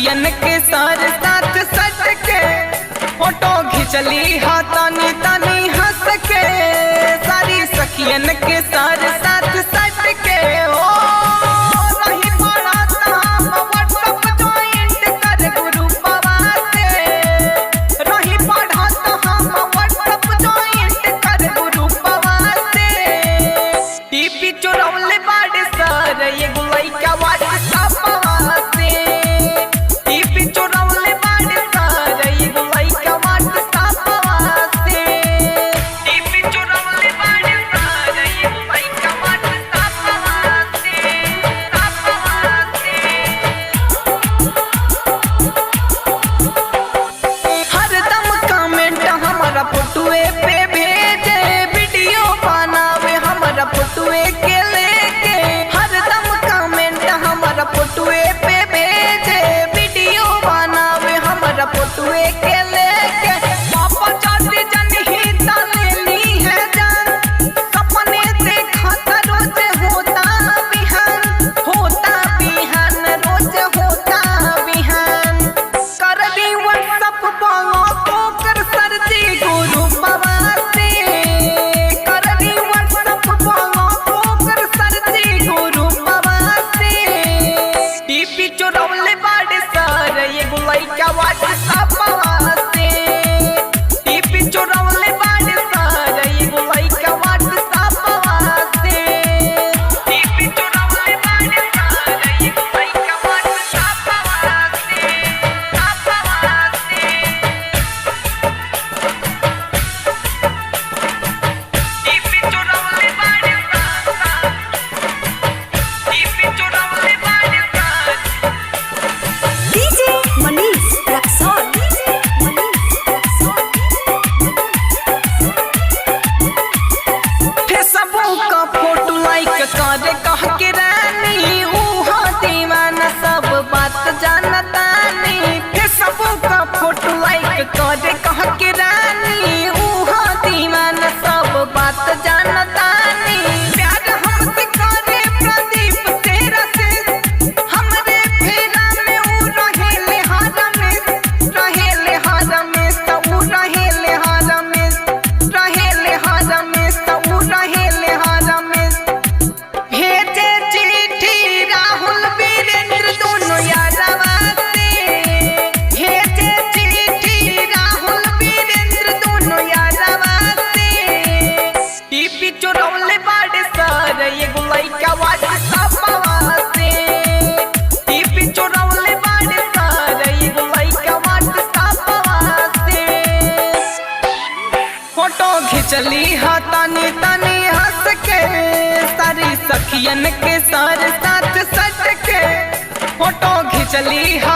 सखियन के सार साथ सट के फोटो खिंचली हा तानी तानी हंस के। सारी सखियन के सार साथ सट के ओ रही पड़ा हम व्हाट्सएप ज्वाइंट कर ग्रुपवा से। रही पड़ा हम व्हाट्सएप ज्वाइंट कर ग्रुपवा से। टीपी चुरौले बाड़े सर एगो लइका व्हाट्सएपवा से। टीपी चुरौले बाड़े सर एगो लइका व्हाट्सएपवा से। टीपी चुरौले बाड़े सर एगो लइका व्हाट्सएपवा से। हरदम कमेंट हमारा फोटोए पे भेजे। वीडियो बनावे हमारा फोटोए के लेके। हरदम कमेंट हमारा फोटोए पे भेजे। वीडियो बनावे हमारा फोटोए के लेके। पापा चाची जनही तलेली है जान। सपने देखा था रोज होता बिहान। होता बिहान रोज होता बिहान। कर दी व्हाट्सएप पाओ तो कर सर्दी ग्रुपवा से। कर दी व्हाट्सएप पाओ तो कर सर्दी ग्रुपवा से। टीपी चुरौले बाड़े सर एगो लइका व्हाट्सएपवा से। टीपी चुरौले बाड़े सर एगो लइका व्हाट्सएपवा से। टीपी चुरौले बाड़े सर एगो लइका व्हाट्सएपवा से। टीपी चुरौले बाड़े सर। टीपी चुरौले बाड़े सर। DJ Manish Raxon. फेसबुक का फोटो लाइक करे कह के रानी। उहा दीवाना सब बात जानतानी। फेसबुक का फोटो लाइक करे कह के रानी। उहा दीवाना सब बात जानतानी। प्यार हमसे करे प्रदीप तेरा से। हमरे फेरा में ऊ रहेले हरमेश। रहेले हरमेश त ऊ रहेले हरमेश। रहेले हरमेश त ऊ रहेले हरमेश। भेजे चिट्ठी राहुल वीरेंद्र दोनों यारवा से। भेजे चिट्ठी राहुल वीरेंद्र दोनों यारवा से। टीपी चुरौले बाड़े सर एगो लइका व्हाट्सएपवा से। टीपी चुरौले बाड़े सर एगो लइका व्हाट्सएपवा से। फोटो खिंचली हा तानी तानी हंस के। सारी सखियन के सार साथ सट के फोटो खिंचली हा